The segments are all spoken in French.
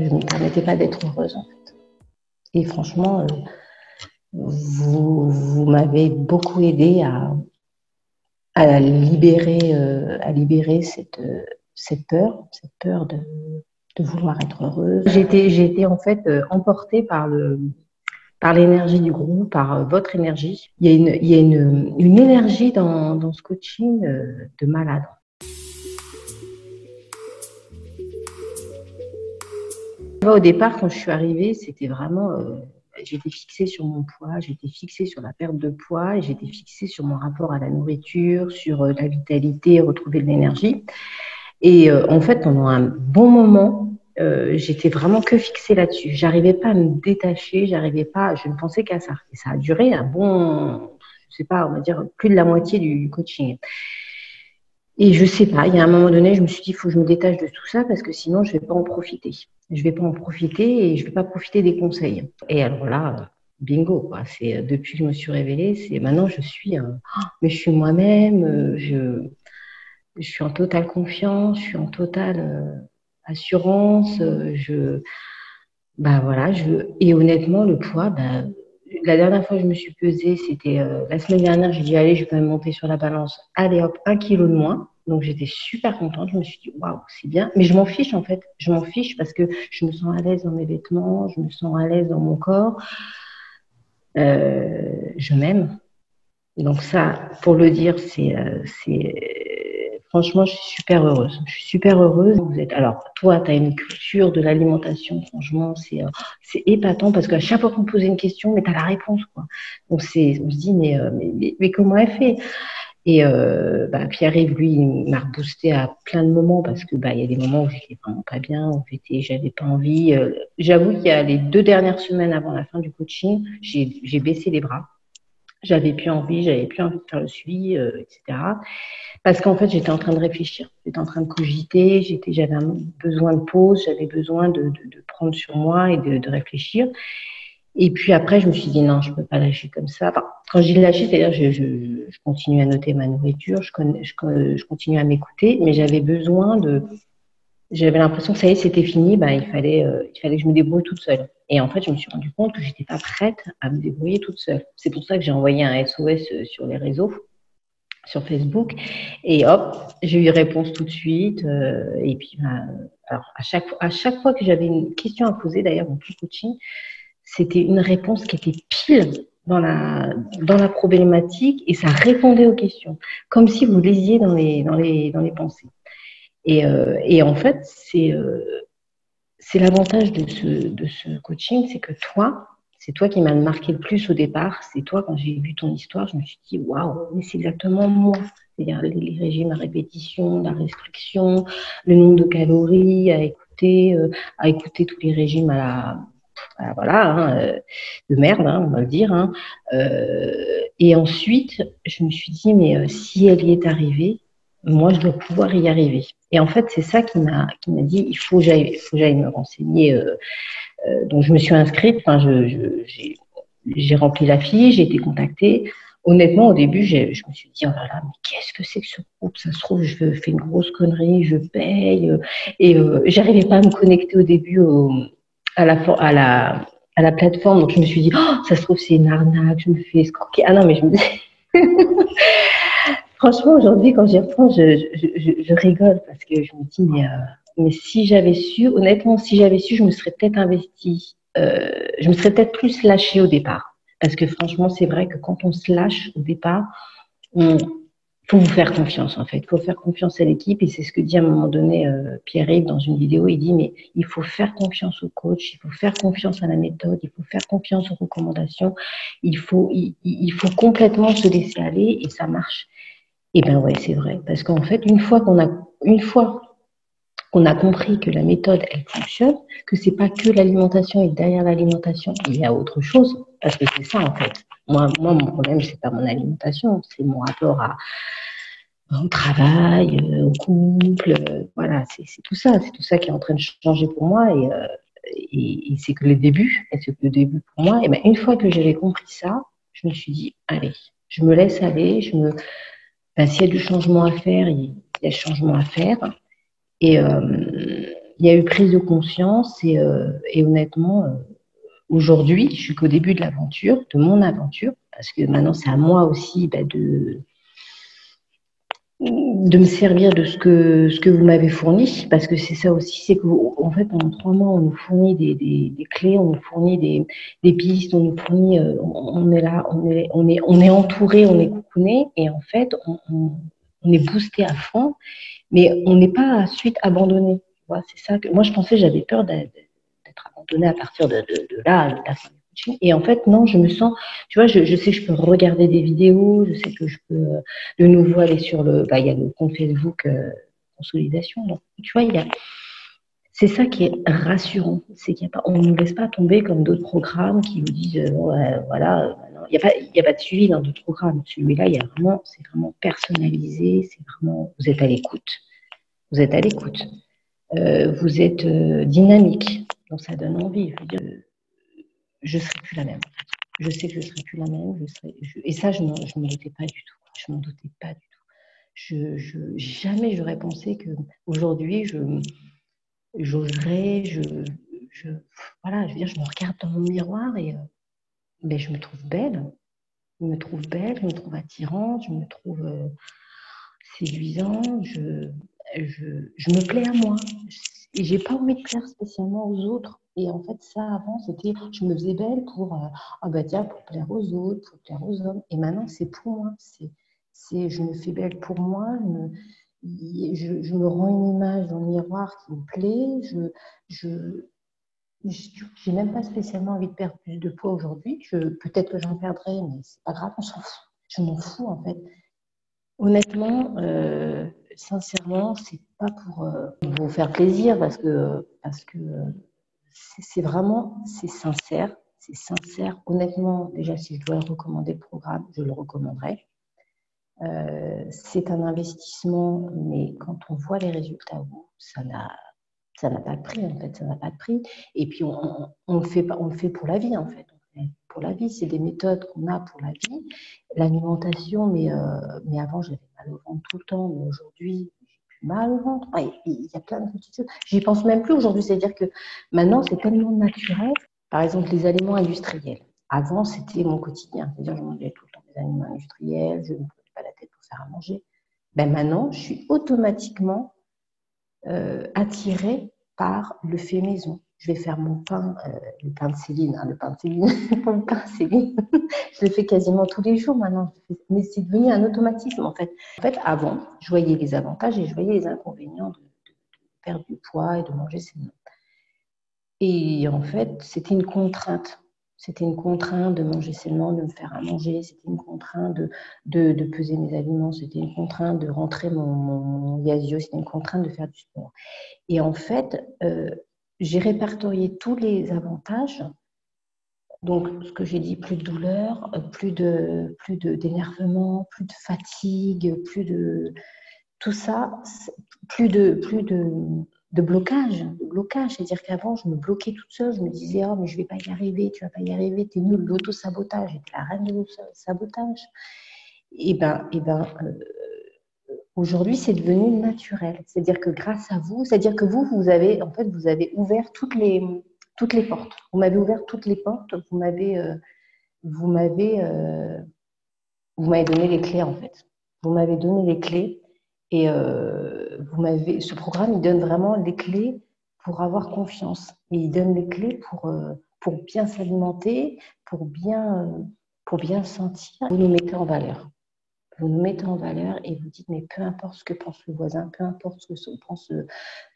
je ne me permettais pas d'être heureuse en fait. Et franchement, vous m'avez beaucoup aidé à libérer cette peur de vouloir être heureuse. J'ai été en fait emportée par l'énergie du groupe, par votre énergie. Il y a une énergie dans ce coaching de malade. Au départ, quand je suis arrivée, c'était vraiment... j'étais fixée sur mon poids, j'étais fixée sur la perte de poids, et j'étais fixée sur mon rapport à la nourriture, sur la vitalité, retrouver de l'énergie. Et en fait, pendant un bon moment, j'étais vraiment que fixée là-dessus. J'arrivais pas à me détacher, je ne pensais qu'à ça. Et ça a duré un bon, je sais pas, on va dire plus de la moitié du coaching. Et je sais pas, il y a un moment donné, je me suis dit, il faut que je me détache de tout ça parce que sinon, je vais pas en profiter. Je vais pas en profiter et je vais pas profiter des conseils. Et alors là, bingo, quoi. C'est depuis que je me suis révélée, c'est maintenant je suis, mais je suis moi-même, je suis en totale confiance, je suis en totale assurance. Bah voilà, et honnêtement, le poids, bah, la dernière fois que je me suis pesée, c'était la semaine dernière, j'ai dit, allez, je vais me monter sur la balance. Allez hop, 1 kilo de moins. Donc j'étais super contente. Je me suis dit, waouh, c'est bien. Mais je m'en fiche en fait. Je m'en fiche parce que je me sens à l'aise dans mes vêtements, je me sens à l'aise dans mon corps. Je m'aime. Donc ça, pour le dire, franchement, je suis super heureuse. Je suis super heureuse. Alors, toi, tu as une culture de l'alimentation, franchement, c'est épatant parce qu'à chaque fois qu'on me posait une question, mais tu as la réponse, quoi. Donc, on se dit, mais comment elle fait? Et bah, Pierre-Yves, lui, il m'a reboosté à plein de moments parce que bah, il y a des moments où j'étais vraiment pas bien, où j'avais pas envie. J'avoue qu'il y a les 2 dernières semaines avant la fin du coaching, j'ai baissé les bras. J'avais plus envie de faire le suivi, etc. Parce qu'en fait, j'étais en train de réfléchir, j'étais en train de cogiter, j'avais un besoin de pause, j'avais besoin de prendre sur moi et de réfléchir. Et puis après, je me suis dit non, je peux pas lâcher comme ça. Enfin, quand j'ai lâché, c'est-à-dire je continue à noter ma nourriture, je continue à m'écouter, mais j'avais l'impression que ça y est, c'était fini, ben, il fallait que je me débrouille toute seule. Et en fait, je me suis rendu compte que j'étais pas prête à me débrouiller toute seule. C'est pour ça que j'ai envoyé un SOS sur les réseaux, sur Facebook, et hop, j'ai eu réponse tout de suite. Et puis, ben, alors à chaque fois que j'avais une question à poser, d'ailleurs, dans tout coaching, c'était une réponse qui était pile dans la problématique et ça répondait aux questions, comme si vous lisiez dans les pensées. Et en fait, c'est l'avantage de ce coaching, c'est que c'est toi qui m'as marqué le plus au départ. C'est toi, quand j'ai vu ton histoire, je me suis dit, waouh, mais c'est exactement moi. C'est-à-dire les régimes à répétition, la restriction, le nombre de calories à écouter tous les régimes voilà, hein, de merde, hein, on va le dire. Hein. Et ensuite, je me suis dit, mais si elle y est arrivée, moi, je dois pouvoir y arriver. Et en fait, c'est ça qui m'a dit, il faut que j'aille me renseigner. Donc, je me suis inscrite. Enfin, j'ai rempli la fiche, j'ai été contactée. Honnêtement, au début, je me suis dit, oh là là, mais qu'est-ce que c'est que ce groupe? Ça se trouve, je fais une grosse connerie, je paye. Et j'arrivais pas à me connecter au début à la plateforme. Donc, je me suis dit, oh, ça se trouve, c'est une arnaque, je me fais escroquer. Ah non, mais je me dis... Franchement, aujourd'hui, quand j'y reprends, je rigole parce que je me dis, mais si j'avais su, honnêtement, si j'avais su, je me serais peut-être investie, je me serais peut-être plus lâchée au départ. Parce que franchement, c'est vrai que quand on se lâche au départ, faut vous faire confiance en fait. Il faut faire confiance à l'équipe et c'est ce que dit à un moment donné Pierre-Yves dans une vidéo. Il dit, mais il faut faire confiance au coach, il faut faire confiance à la méthode, il faut faire confiance aux recommandations, il faut complètement se laisser aller et ça marche. Eh ben ouais, c'est vrai. Parce qu'en fait, une fois qu'on a compris que la méthode, elle fonctionne, que c'est pas que l'alimentation et derrière l'alimentation, il y a autre chose. Parce que c'est ça, en fait. Moi, mon problème, c'est pas mon alimentation, c'est mon rapport au travail, au couple. Voilà, c'est tout ça. C'est tout ça qui est en train de changer pour moi. Et c'est que le début. Et c'est que le début pour moi. Et ben, une fois que j'avais compris ça, je me suis dit, allez, je me laisse aller, ben, s'il y a du changement à faire, il y a du changement à faire. Et il y a eu prise de conscience et honnêtement, aujourd'hui, je suis qu'au début de l'aventure, de mon aventure, parce que maintenant c'est à moi aussi de me servir de ce que vous m'avez fourni, parce que c'est ça aussi, c'est qu'en fait, pendant 3 mois, on nous fournit des clés, on nous fournit des pistes, on nous fournit, on est là, on est entouré, on est coucouné, et en fait, on est boosté à fond, mais on n'est pas ensuite abandonné. C'est ça que moi, je pensais, j'avais peur d'être abandonnée à partir de là, à la fin du coaching. Et en fait, non, je me sens, tu vois, je sais que je peux regarder des vidéos, je sais que je peux de nouveau aller sur il y a le compte Facebook Consolidation. Donc, tu vois, c'est ça qui est rassurant, c'est on ne nous laisse pas tomber comme d'autres programmes qui vous disent, voilà, il n'y a pas de suivi dans d'autres programmes. Celui-là, c'est vraiment personnalisé, c'est vraiment, vous êtes à l'écoute. Vous êtes à l'écoute. Vous êtes dynamique. Donc, ça donne envie. Je ne serai plus la même. Je sais que je ne serai plus la même. Et ça, je ne m'en doutais pas du tout. Je m'en doutais pas du tout. Jamais j'aurais pensé qu'aujourd'hui, j'oserais, voilà, je veux dire, je me regarde dans mon miroir et je me trouve belle. Je me trouve belle, je me trouve attirante, je me trouve séduisante, je me plais à moi. Et j'ai pas envie de plaire spécialement aux autres. Et en fait, ça, avant, c'était, je me faisais belle pour, pour plaire aux autres, pour plaire aux hommes. Et maintenant, c'est pour moi. Je me fais belle pour moi. Je me rends une image dans le miroir qui me plaît. J'ai même pas spécialement envie de perdre plus de poids aujourd'hui. Peut-être que j'en perdrai, mais c'est pas grave, on s'en fout. Je m'en fous, en fait. Honnêtement, sincèrement, c'est pas pour vous faire plaisir parce que c'est vraiment, c'est sincère. C'est sincère. Honnêtement, déjà, si je dois recommander le programme, je le recommanderais. C'est un investissement, mais quand on voit les résultats, ça n'a pas de prix, en fait. Ça n'a pas de prix. Et puis, on le fait pour la vie, en fait. Pour la vie, c'est des méthodes qu'on a pour la vie. L'alimentation, mais avant, j'avais mal au ventre tout le temps, mais aujourd'hui, j'ai plus mal au ventre. Il y a plein de petites choses. J'y pense même plus aujourd'hui. C'est-à-dire que maintenant, c'est tellement naturel. Par exemple, les aliments industriels. Avant, c'était mon quotidien. C'est-à-dire, je mangeais tout le temps des aliments industriels, je ne me prenais pas la tête pour faire à manger. Maintenant, je suis automatiquement attirée par le fait maison. Je vais faire mon pain, le pain de Céline, mon pain Céline, je le fais quasiment tous les jours maintenant, mais c'est devenu un automatisme en fait. En fait, avant, je voyais les avantages et je voyais les inconvénients de perdre du poids et de manger sainement. Et en fait, c'était une contrainte. C'était une contrainte de manger sainement, de me faire à manger. C'était une contrainte de peser mes aliments. C'était une contrainte de rentrer mon yasio. C'était une contrainte de faire du sport. Et en fait, j'ai répertorié tous les avantages. Donc, ce que j'ai dit, plus de douleur, plus d'énervement, plus de fatigue, plus de tout ça, plus de blocage. C'est-à-dire qu'avant, je me bloquais toute seule. Je me disais, oh, mais je ne vais pas y arriver, tu ne vas pas y arriver, tu es nulle. L'auto-sabotage, j'étais la reine de l'auto-sabotage. Aujourd'hui, c'est devenu naturel. C'est-à-dire que grâce à vous, c'est-à-dire que vous avez ouvert toutes les portes. Vous m'avez ouvert toutes les portes. Vous m'avez donné les clés, en fait. Vous m'avez donné les clés et ce programme, il donne vraiment les clés pour avoir confiance. Et il donne les clés pour bien s'alimenter, pour bien sentir. Vous nous mettez en valeur. Vous nous mettez en valeur et vous dites, mais peu importe ce que pense le voisin, peu importe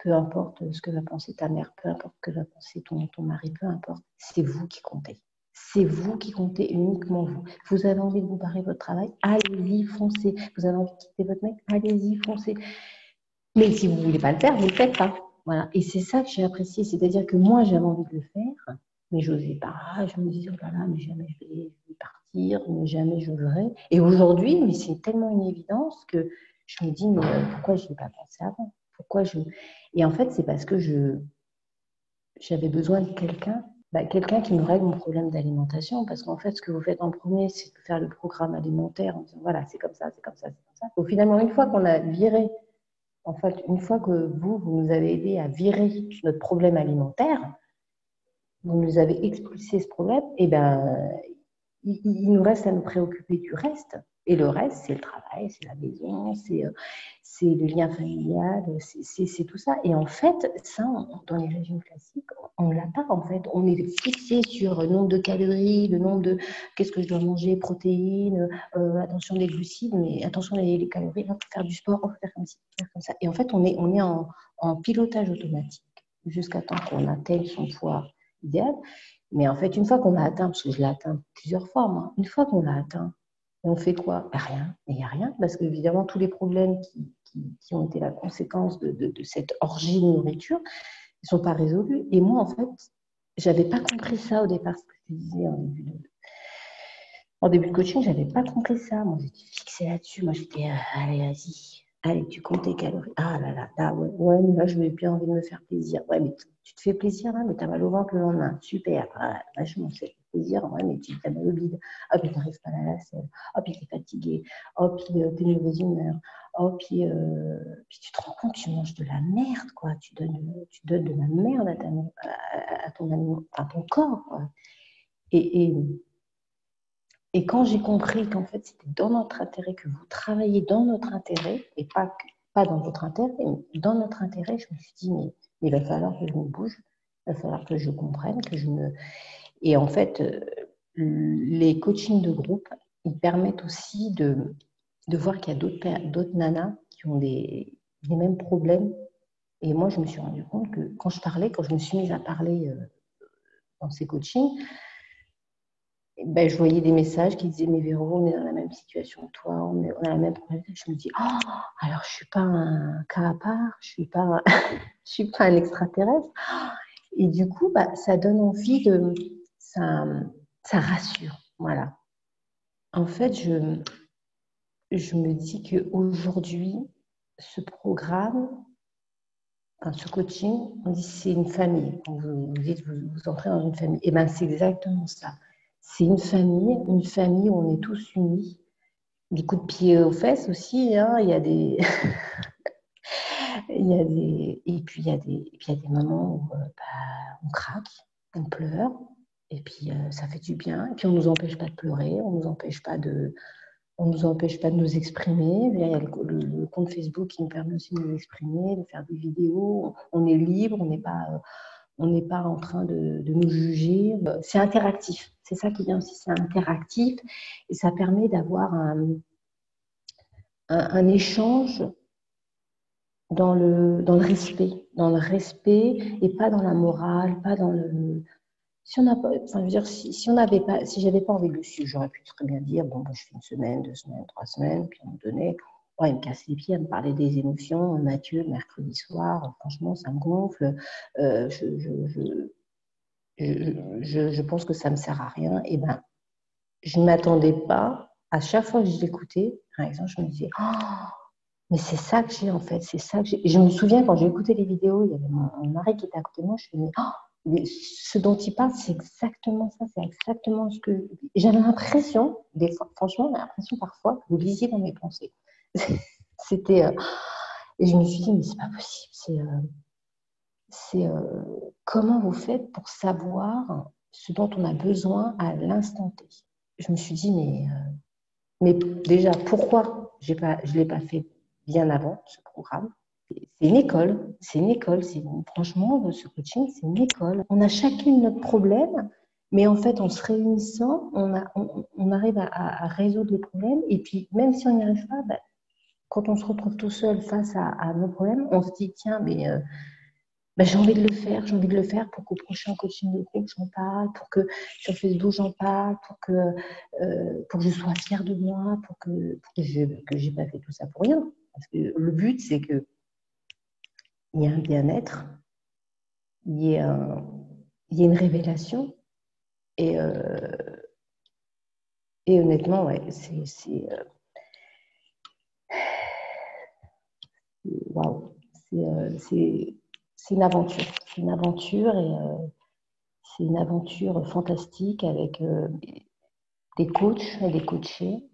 peu importe ce que va penser ta mère, peu importe ce que va penser ton mari, peu importe, c'est vous qui comptez. C'est vous qui comptez, uniquement vous. Vous avez envie de vous barrer votre travail, allez-y, foncez. Vous avez envie de quitter votre mec, allez-y, foncez. Mais si vous ne voulez pas le faire, vous ne le faites pas. Voilà. Et c'est ça que j'ai apprécié. C'est-à-dire que moi, j'avais envie de le faire, mais je n'osais pas. Je me disais, oh là là, mais jamais je vais partir, mais jamais je l'aurai. Et aujourd'hui, mais c'est tellement une évidence que je me dis, mais pourquoi je n'y ai pas pensé avant? Et en fait, c'est parce que j'avais besoin de quelqu'un qui me règle mon problème d'alimentation, parce qu'en fait, ce que vous faites en premier, c'est de faire le programme alimentaire en disant, voilà, c'est comme ça, c'est comme ça, c'est comme ça. Donc finalement, une fois qu'on a viré En fait, une fois que vous nous avez aidé à virer notre problème alimentaire, vous nous avez expulsé ce problème, et ben, il nous reste à nous préoccuper du reste. Et le reste, c'est le travail, c'est la maison, c'est le lien familial, c'est tout ça. Et en fait, ça, dans les régimes classiques, on ne l'a pas. En fait, on est fixé sur le nombre de calories, le nombre de qu'est-ce que je dois manger, protéines, attention les glucides, mais attention les calories, il faut faire du sport, il faut faire comme ci, faire comme ça. Et en fait, on est en pilotage automatique jusqu'à temps qu'on atteigne son poids idéal. Mais en fait, une fois qu'on l'a atteint, parce que je l'ai atteint plusieurs fois, moi, une fois qu'on l'a atteint, on fait quoi? Ben, rien. Il n'y a rien, parce qu'évidemment, tous les problèmes qui ont été la conséquence de cette orgie de nourriture, ils ne sont pas résolus. Et moi, en fait, je n'avais pas compris ça au départ, ce que je te disais en début de coaching, je n'avais pas compris ça. Moi, j'étais fixée là-dessus. Moi, j'étais, allez, vas-y. Allez, tu comptes tes calories. Ah là là, là ouais, ouais, mais là, je n'ai plus envie de me faire plaisir. Ouais, mais tu te fais plaisir là, mais tu as mal au ventre le lendemain. Super, ah, vachement, ça fait plaisir. Ouais, mais tu as mal au bide. Ah, puis tu n'arrives pas à la selle. Ah, puis tu es fatigué. Oh, puis tu es de mauvaise humeur. Oh, puis tu te rends compte, tu manges de la merde, quoi. Tu donnes de la merde à ton corps, quoi. Et, et quand j'ai compris qu'en fait, c'était dans notre intérêt, que vous travaillez dans notre intérêt, et pas dans votre intérêt, mais dans notre intérêt, je me suis dit, mais il va falloir que je me bouge, il va falloir que je comprenne, que je me... Et en fait, les coachings de groupe, ils permettent aussi de voir qu'il y a d'autres nanas qui ont les mêmes problèmes. Et moi, je me suis rendu compte que quand je me suis mise à parler dans ces coachings, ben, je voyais des messages qui disaient, mais Véro, on est dans la même situation que toi, on a la même problématique. Je me dis, oh, alors je ne suis pas un cas à part, je je suis pas un extraterrestre. Et du coup, bah, ça donne envie ça rassure. Voilà. En fait, je me dis qu'aujourd'hui, ce programme, ce coaching, on dit c'est une famille. Quand vous dites vous entrez dans une famille. Et bien, c'est exactement ça. C'est une famille où on est tous unis. Des coups de pied aux fesses aussi, hein. Il y a des, et puis il y a des moments où on craque, on pleure, et puis ça fait du bien. Et puis on nous empêche pas de pleurer, on nous empêche pas de nous exprimer. Il y a le compte Facebook qui nous permet aussi de nous exprimer, de faire des vidéos. On est libre, on n'est pas en train de nous juger. C'est interactif. C'est ça qui est bien aussi, c'est interactif et ça permet d'avoir un échange dans le respect et pas dans la morale, pas dans le. Si on n'a pas, enfin, je veux dire, si on n'avait pas, si j'avais pas envie de le suivre, j'aurais pu très bien dire, bon, je fais une semaine, 2 semaines, 3 semaines, puis à un moment donné, oh, il me casse les pieds à me parler des émotions. Mathieu, mercredi soir, franchement, ça me gonfle. Euh, je, je, je, je pense que ça me sert à rien. Et ben, je ne m'attendais pas. À chaque fois que je l'écoutais, par exemple, je me disais, oh, mais c'est ça que j'ai en fait, c'est ça que j'ai. Et je me souviens quand j'ai écouté les vidéos, il y avait mon mari qui était à côté de moi, je me suis dit, oh, mais ce dont il parle, c'est exactement ça, c'est exactement ce que. J'avais l'impression, des fois, franchement, j'ai l'impression parfois que vous lisiez dans mes pensées. C'était. Et je me suis dit, mais c'est pas possible, comment vous faites pour savoir ce dont on a besoin à l'instant T. Je me suis dit, mais déjà, pourquoi je ne l'ai pas fait bien avant, ce programme? C'est une école, franchement, ce coaching, c'est une école. On a chacune notre problème, mais en fait, en se réunissant, on arrive à résoudre les problèmes. Et puis, même si on n'y arrive pas, bah, quand on se retrouve tout seul face à nos problèmes, on se dit, tiens, mais bah, j'ai envie de le faire pour qu'au prochain coaching de groupe, j'en parle, pour que sur Facebook, j'en parle, pour que je sois fière de moi, pour que j'ai pas fait tout ça pour rien. Parce que le but, c'est qu'il y ait un bien-être, il y ait, il y ait une révélation. Et, euh, et honnêtement, ouais, waouh, c'est une aventure. C'est une aventure et c'est une aventure fantastique avec des coachs et des coachés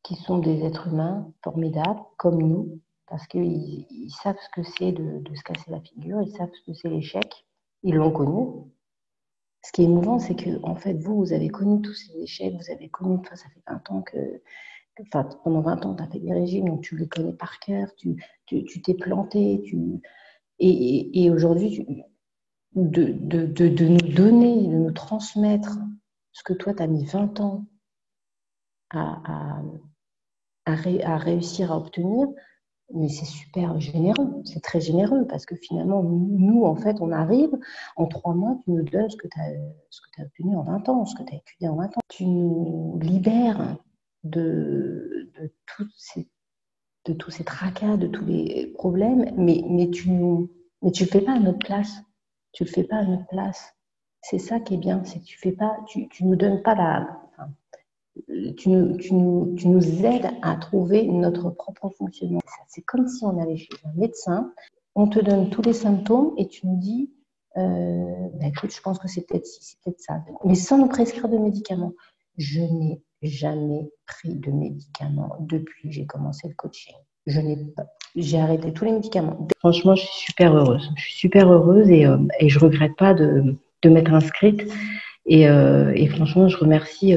qui sont des êtres humains formidables, comme nous. parce qu'ils savent ce que c'est de se casser la figure, ils savent ce que c'est l'échec, ils l'ont connu. Ce qui est émouvant, c'est que en fait, vous avez connu tous ces échecs, vous avez connu, enfin, ça fait 20 ans pendant 20 ans, tu as fait des régimes, donc tu les connais par cœur, tu t'es planté, et aujourd'hui, de nous donner, de nous transmettre ce que toi, tu as mis 20 ans à réussir à obtenir, mais c'est super généreux, c'est très généreux, parce que finalement, nous, en fait, on arrive, en 3 mois, tu nous donnes ce que tu as obtenu en 20 ans, ce que tu as étudié en 20 ans. Tu nous libères de tous ces tracas, de tous les problèmes, mais tu le fais pas à notre place. Tu le fais pas à notre place. C'est ça qui est bien, c'est que tu nous donnes pas tu nous aides à trouver notre propre fonctionnement. C'est comme si on allait chez un médecin, on te donne tous les symptômes et tu nous dis, écoute, je pense que c'est peut-être ci, c'est peut-être ça. Mais sans nous prescrire de médicaments. Je n'ai jamais pris de médicaments depuis que j'ai commencé le coaching. J'ai arrêté tous les médicaments. Franchement, je suis super heureuse. Je suis super heureuse et je regrette pas de m'être inscrite. Et franchement, je remercie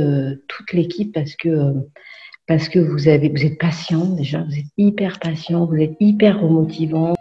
toute l'équipe parce que vous êtes patient déjà, vous êtes hyper patient, vous êtes hyper remotivant.